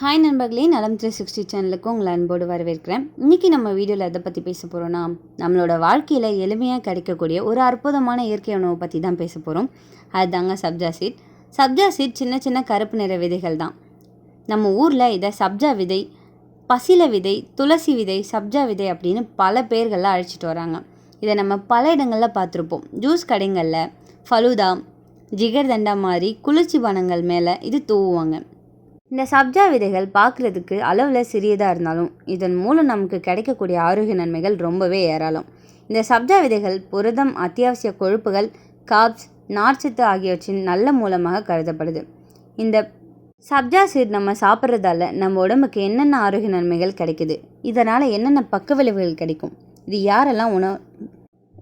Hi நண்பர்களே, நலம் 360 சேனலுக்கு உங்களை அன்போடு வரவேற்கிறேன். இன்றைக்கி நம்ம வீடியோவில் எதை பற்றி பேச போகிறோன்னா, நம்மளோட வாழ்க்கையில் எளிமையாக கிடைக்கக்கூடிய ஒரு அற்புதமான இயற்கை உணவை பற்றி தான் பேச போகிறோம். அதுதாங்க சப்ஜா சீட். சப்ஜா சீட் சின்ன சின்ன கருப்பு நிற விதைகள் தான். நம்ம ஊரில் இதை சப்ஜா விதை, பசில விதை, துளசி விதை, சப்ஜா விதை அப்படின்னு பல பேர்களில் அழைச்சிட்டு வராங்க. இதை நம்ம பல இடங்களில் பார்த்துருப்போம். ஜூஸ் கடைகளில், ஃபலூதா, ஜிகர்தண்டா மாதிரி குளிர்ச்சி பானங்கள் மேலே இது தூவுவாங்க. இந்த சப்ஜா விதைகள் பார்க்குறதுக்கு அளவில் சிறியதாக இருந்தாலும் இதன் மூலம் நமக்கு கிடைக்கக்கூடிய ஆரோக்கிய நன்மைகள் ரொம்பவே ஏராளம். இந்த சப்ஜா விதைகள் புரதம், அத்தியாவசிய கொழுப்புகள், கார்ப்ஸ், நார்ச்சத்து ஆகியவற்றின் நல்ல மூலமாக கருதப்படுது. இந்த சப்ஜா சீட் நம்ம சாப்பிட்றதால நம்ம உடம்புக்கு என்னென்ன ஆரோக்கிய நன்மைகள் கிடைக்குது, இதனால் என்னென்ன பக்க விளைவுகள் கிடைக்கும், இது யாரெல்லாம்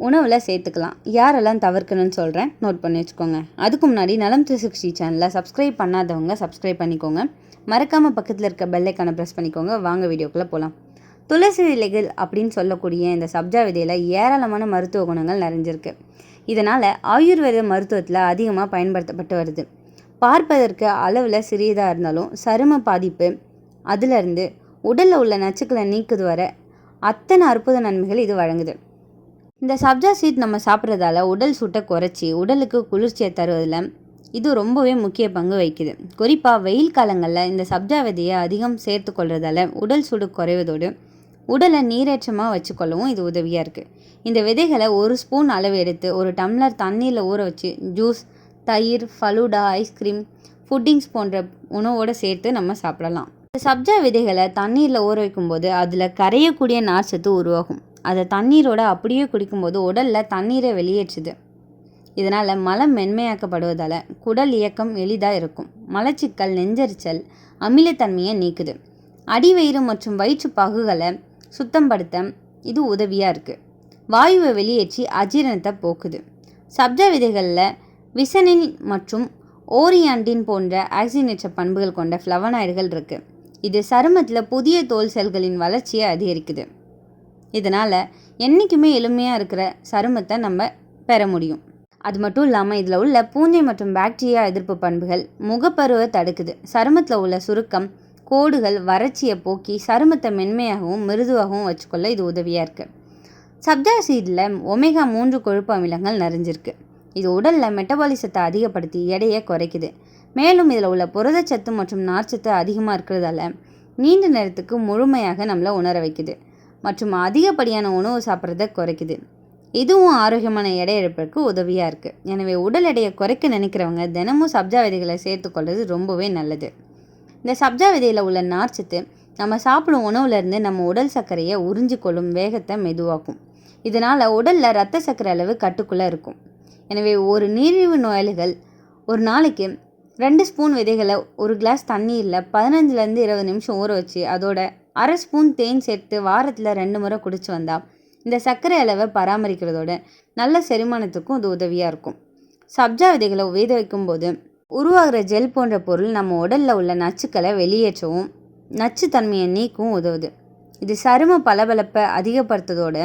உணவில் சேர்த்துக்கலாம், யாரெல்லாம் தவிர்க்கணும்னு சொல்கிறேன், நோட் பண்ணி வச்சுக்கோங்க. அதுக்கு முன்னாடி நலம் 360 சேனலில் சப்ஸ்கிரைப் பண்ணாதவங்க சப்ஸ்கிரைப் பண்ணிக்கோங்க. மறக்காமல் பக்கத்தில் இருக்க பெல்லைக்கான ப்ரெஸ் பண்ணிக்கோங்க. வாங்க வீடியோக்குள்ளே போகலாம். துளசி விதைகள் அப்படின்னு சொல்லக்கூடிய இந்த சப்ஜா விதையில் ஏராளமான மருத்துவ குணங்கள் நிறைஞ்சிருக்கு. இதனால் ஆயுர்வேத மருத்துவத்தில் அதிகமாக பயன்படுத்தப்பட்டு வருது. பார்ப்பதற்கு அளவில் சிறியதாக இருந்தாலும் சரும பாதிப்பு, அதிலிருந்து உடலில் உள்ள நச்சுக்களை நீக்குது வர அத்தனை அற்புத நன்மைகள் இது வழங்குது. இந்த சப்ஜா சீட் நம்ம சாப்பிட்றதால உடல் சூட்டை குறைச்சி உடலுக்கு குளிர்ச்சியை தருவதில் இது ரொம்பவே முக்கிய பங்கு வகிக்குது. குறிப்பாக வெயில் காலங்களில் இந்த சப்ஜா விதையை அதிகம் சேர்த்து கொள்றதால உடல் சூடு குறைவதோடு உடலை நீரேற்றமாக வச்சுக்கொள்ளவும் இது உதவியாக இருக்குது. இந்த விதைகளை ஒரு ஸ்பூன் அளவு எடுத்து ஒரு டம்ளர் தண்ணீரில் ஊற வச்சு ஜூஸ், தயிர், ஃபலூடா, ஐஸ்கிரீம், புட்டிங்ஸ் போன்ற உணவோடு சேர்த்து நம்ம சாப்பிடலாம். இந்த சப்ஜா விதைகளை தண்ணீரில் ஊற வைக்கும்போது அதில் கரையக்கூடிய நார்ச்சத்து உருவாகும். அதை தண்ணீரோடு அப்படியே குடிக்கும்போது உடலில் தண்ணீரை வெளியேற்றுது. இதனால் மலம் மென்மையாக்கப்படுவதால் குடல் இயக்கம் எளிதாக இருக்கும். மலச்சிக்கல், நெஞ்சரிச்சல், அமிலத்தன்மையை நீக்குது. அடிவயிறு மற்றும் வயிற்று பாகுகளை சுத்தப்படுத்த இது உதவியாக இருக்குது. வாயுவை வெளியேற்றி அஜீரணத்தை போக்குது. சப்ஜா விதைகளில் விசனின் மற்றும் ஓரியாண்டின் போன்ற ஆக்சிஜனேற்ற பண்புகள் கொண்ட ஃப்ளவனாய்டுகள் இருக்குது. இது சருமத்தில் புதிய தோல் செல்களின் வளர்ச்சியை அதிகரிக்குது. இதனால் என்றைக்குமே எளிமையாக இருக்கிற சருமத்தை நம்ம பெற முடியும். அது மட்டும் இல்லாமல் இதில் உள்ள பூஞ்சை மற்றும் பாக்டீரியா எதிர்ப்பு பண்புகள் முகப்பருவை தடுக்குது. சருமத்தில் உள்ள சுருக்கம், கோடுகள், வறட்சியை போக்கி சருமத்தை மென்மையாகவும் மிருதுவாகவும் வச்சுக்கொள்ள இது உதவியாக இருக்குது. சப்ஜா சீடில் ஒமேகா 3 கொழுப்பு அமிலங்கள் நிறைஞ்சிருக்கு. இது உடலில் மெட்டபாலிசத்தை அதிகப்படுத்தி எடையை குறைக்குது. மேலும் இதில் உள்ள புரதச்சத்து மற்றும் நார்ச்சத்து அதிகமாக இருக்கிறதால நீண்ட நேரத்துக்கு முழுமையாக நம்மளை உணர வைக்குது மற்றும் அதிகப்படியான உணவு சாப்பிட்றத குறைக்குது. இதுவும் ஆரோக்கியமான எடை இழப்பிற்கு உதவியாக இருக்குது. எனவே உடல் எடையை குறைக்க நினைக்கிறவங்க தினமும் சப்ஜா விதைகளை சேர்த்துக்கொள்வது ரொம்பவே நல்லது. இந்த சப்ஜா விதையில் உள்ள நார்ச்சத்து நம்ம சாப்பிடும் உணவுலேருந்து நம்ம உடல் சர்க்கரையை உறிஞ்சி கொள்ளும் வேகத்தை மெதுவாக்கும். இதனால் உடலில் இரத்த சர்க்கரை அளவு கட்டுக்குள்ளே இருக்கும். எனவே ஒரு நீரிழிவு நோயாளிகள் ஒரு நாளைக்கு 2 ஸ்பூன் விதைகளை ஒரு கிளாஸ் தண்ணீரில் 15லேருந்து 20 நிமிஷம் ஊற வச்சு அதோட அரை ஸ்பூன் தேன் சேர்த்து வாரத்தில் 2 முறை குடிச்சு வந்தால் இந்த சர்க்கரை அளவை பராமரிக்கிறதோட நல்ல செரிமானத்துக்கும் இது உதவியாக இருக்கும். சப்ஜா விதைகளை வேக வைக்கும்போது உருவாகிற ஜெல் போன்ற பொருள் நம்ம உடலில் உள்ள நச்சுக்களை வெளியேற்றவும் நச்சுத்தன்மையை நீக்கவும் உதவுது. இது சரும பளபளப்பை அதிகப்படுத்துவதோட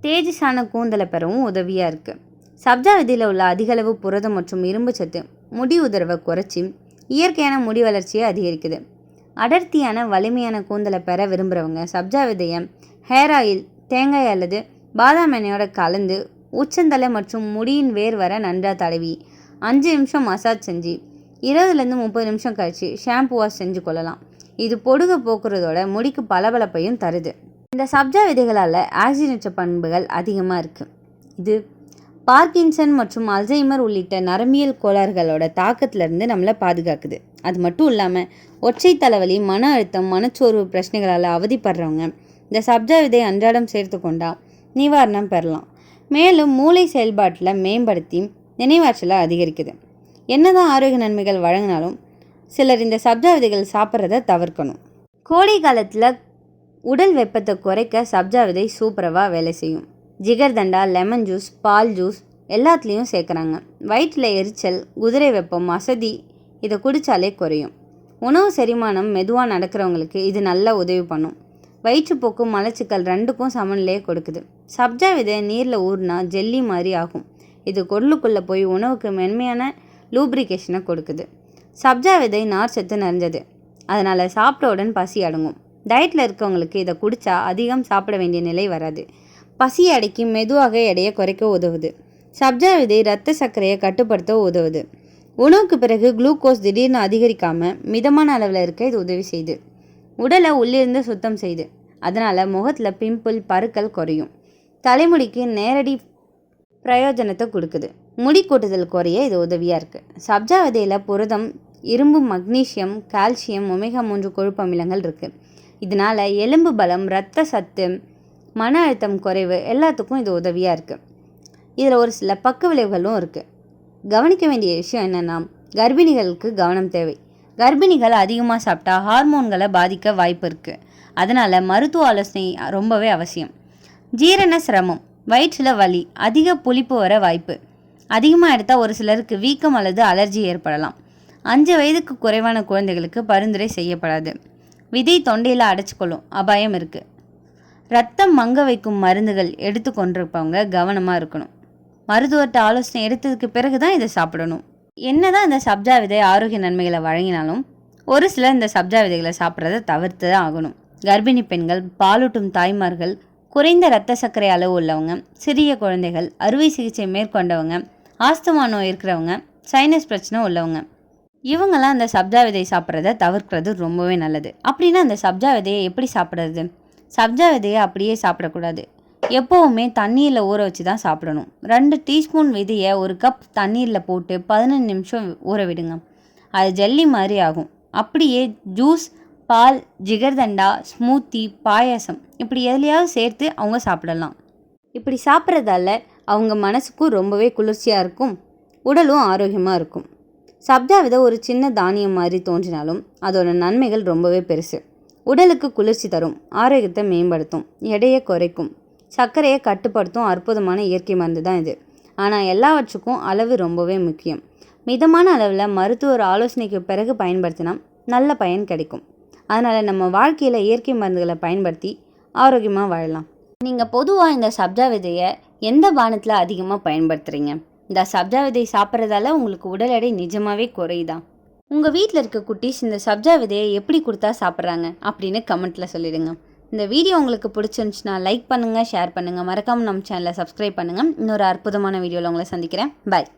தேஜஸான கூந்தலை பெறவும் உதவியாக இருக்குது. சப்ஜா விதையில் உள்ள அதிகளவு புரதம் மற்றும் இரும்பு சத்து முடி உதிர்வை குறைச்சி இயற்கையான முடி வளர்ச்சியை அதிகரிக்குது. அடர்த்தியான வலிமையான கூந்தலை பெற விரும்புகிறவங்க சப்ஜா விதையை ஹேர் ஆயில், தேங்காய் அல்லது பாதாம் எண்ணெயோட கலந்து உச்சந்தலை மற்றும் முடியின் வேர் வர நன்றாக தடவி 5 நிமிஷம் மசாஜ் செஞ்சு 20லேருந்து 30 நிமிஷம் கழித்து ஷாம்பு வாஷ் செஞ்சு கொள்ளலாம். இது பொடுகை போக்குறதோட முடிக்கு பளபளப்பையும் தருது. இந்த சப்ஜா விதைகளால் ஆக்சிஜனேற்ற பண்புகள் அதிகமாக இருக்குது. இது பார்க்கின்சன் மற்றும் அல்சைமர் உள்ளிட்ட நரம்பியல் கோளாறுகளோட தாக்கத்திலிருந்து நம்மளை பாதுகாக்குது. அது மட்டும் இல்லாமல் ஒற்றை தலைவலி, மன அழுத்தம், மனச்சோர்வு பிரச்சனைகளால் அவதிப்படுறவங்க இந்த சப்ஜா விதை அன்றாடம் சேர்த்து கொண்டால் நிவாரணம் பெறலாம். மேலும் மூளை செயல்பாட்டில் மேம்படுத்தி நினைவாற்றலை அதிகரிக்குது. என்னதான் ஆரோக்கிய நன்மைகள் வழங்கினாலும் சிலர் இந்த சப்ஜா விதைகள் சாப்பிட்றத தவிர்க்கணும். கோடை காலத்தில் உடல் வெப்பத்தை குறைக்க சப்ஜா விதை சூப்பராக வேலை செய்யும். ஜிகர்தண்டா, லெமன் ஜூஸ், பால் ஜூஸ் எல்லாத்துலேயும் சேர்க்குறாங்க. வயிற்றில் எரிச்சல், குதிரை வெப்பம், அசதி இதை குடித்தாலே குறையும். உணவு செரிமானம் மெதுவாக நடக்கிறவங்களுக்கு இது நல்லா உதவி பண்ணும். வயிற்றுப்போக்கு, மலச்சிக்கல் 2க்கும் சமநிலையை கொடுக்குது. சப்ஜா விதை நீரில் ஊறினா ஜெல்லி மாதிரி ஆகும். இது குடலுக்குள்ளே போய் உணவுக்கு மென்மையான லூப்ரிகேஷனை கொடுக்குது. சப்ஜா விதை நார்ச்சத்து நிறைஞ்சது. அதனால் சாப்பிட்டவுடன் பசி அடங்கும். டயட்டில் இருக்கவங்களுக்கு இதை குடித்தா அதிகம் சாப்பிட வேண்டிய நிலை வராது. பசி அடக்கி மெதுவாக எடையை குறைக்க உதவுது. சப்ஜா விதை இரத்த சர்க்கரையை கட்டுப்படுத்த உதவுது. உணவுக்கு பிறகு குளுக்கோஸ் திடீர்னு அதிகரிக்காமல் மிதமான அளவில் இருக்க இது உதவி செய்யுது. உடலை உள்ளிருந்து சுத்தம் செய்யுது. அதனால் முகத்தில் பிம்பிள் பருக்கள் குறையும். தலைமுடிக்கு நேரடி பிரயோஜனத்தை கொடுக்குது. முடி கொட்டுதல் குறைய இது உதவியாக இருக்குது. சப்ஜா விதையில் புரதம், இரும்பு, மக்னீசியம், கால்சியம், ஒமேகா 3 கொழுப்பு அமிலங்கள் இருக்குது. இதனால் எலும்பு பலம், இரத்த சத்து, மன அழுத்தம் குறைவு எல்லாத்துக்கும் இது உதவியாக இருக்குது. இதில் ஒரு சில பக்க விளைவுகளும் இருக்குது. கவனிக்க வேண்டிய விஷயம் என்னென்னா, கர்ப்பிணிகளுக்கு கவனம் தேவை. கர்ப்பிணிகள் அதிகமாக சாப்பிட்டா ஹார்மோன்களை பாதிக்க வாய்ப்பு இருக்குது. அதனால் மருத்துவ ஆலோசனை ரொம்பவே அவசியம். ஜீரண சிரமம், வயிற்றில் வலி, அதிக புளிப்பு வர வாய்ப்பு. அதிகமாக எடுத்தால் ஒரு சிலருக்கு வீக்கம் அல்லது அலர்ஜி ஏற்படலாம். 5 வயதுக்கு குறைவான குழந்தைகளுக்கு பரிந்துரை செய்யப்படாது. விதை தொண்டையில் அடைச்சிக்கொள்ளும் அபாயம் இருக்குது. ரத்தம் மங்க வைக்கும் மருந்துகள் எடுத்து கொண்டிருப்பவங்க கவனமாக இருக்கணும். மருத்துவர்கிட்ட ஆலோசனை எடுத்ததுக்கு பிறகு தான் இதை சாப்பிடணும். என்னதான் இந்த சப்ஜா விதை ஆரோக்கிய நன்மைகளை வழங்கினாலும் ஒரு சிலர் இந்த சப்ஜா விதைகளை சாப்பிட்றத தவிர்த்து தான் ஆகணும். கர்ப்பிணி பெண்கள், பாலூட்டும் தாய்மார்கள், குறைந்த இரத்த சர்க்கரை அளவு உள்ளவங்க, சிறிய குழந்தைகள், அறுவை சிகிச்சை மேற்கொண்டவங்க, ஆஸ்துமா நோய் இருக்கிறவங்க, சைனஸ் பிரச்சனை உள்ளவங்க, இவங்கெல்லாம் அந்த சப்ஜா விதை சாப்பிட்றத தவிர்க்கிறது ரொம்பவே நல்லது. அப்படின்னா அந்த சப்ஜா விதையை எப்படி சாப்பிட்றது? சப்ஜா விதையை அப்படியே சாப்பிடக்கூடாது. எப்போவுமே தண்ணீரில் ஊற வச்சு தான் சாப்பிடணும். 2 டீஸ்பூன் விதையை ஒரு கப் தண்ணீரில் போட்டு 15 நிமிஷம் ஊற விடுங்க. அது ஜல்லி மாதிரி ஆகும். அப்படியே ஜூஸ், பால், ஜிகர்தண்டா, ஸ்மூத்தி, பாயாசம் இப்படி எதுலையாவது சேர்த்து அவங்க சாப்பிடலாம். இப்படி சாப்பிட்றதால அவங்க மனசுக்கும் ரொம்பவே குளிர்ச்சியாக இருக்கும், உடலும் ஆரோக்கியமாக இருக்கும். சப்ஜா விதை ஒரு சின்ன தானியம் மாதிரி தோன்றினாலும் அதோட நன்மைகள் ரொம்பவே பெருசு. உடலுக்கு குளிர்ச்சி தரும், ஆரோக்கியத்தை மேம்படுத்தும், எடையை குறைக்கும், சர்க்கரையை கட்டுப்படுத்தும் அற்புதமான இயற்கை மருந்து தான் இது. ஆனால் எல்லாவற்றுக்கும் அளவு ரொம்பவே முக்கியம். மிதமான அளவில் மருத்துவர் ஆலோசனைக்கு பிறகு பயன்படுத்தினா நல்ல பயன் கிடைக்கும். அதனால் நம்ம வாழ்க்கையில் இயற்கை மருந்துகளை பயன்படுத்தி ஆரோக்கியமாக வாழலாம். நீங்கள் பொதுவாக இந்த சப்ஜா விதையை எந்த பானத்தில் அதிகமாக பயன்படுத்துகிறீங்க? இந்த சப்ஜா விதை சாப்பிட்றதால உங்களுக்கு உடல் எடை நிஜமாகவே குறையுதா? உங்கள் வீட்டில் இருக்க குட்டீஸ் இந்த சப்ஜா விதையை எப்படி கொடுத்தா சாப்பிட்றாங்க அப்படின்னு கமெண்ட்டில் சொல்லிடுங்க. இந்த வீடியோ உங்களுக்கு பிடிச்சிருந்துச்சுன்னா லைக் பண்ணுங்கள், ஷேர் பண்ணுங்கள், மறக்காமல் நம்ம சேனலை சப்ஸ்கிரைப் பண்ணுங்கள். இன்னொரு அற்புதமான வீடியோவில் உங்களை சந்திக்கிறேன். பாய்.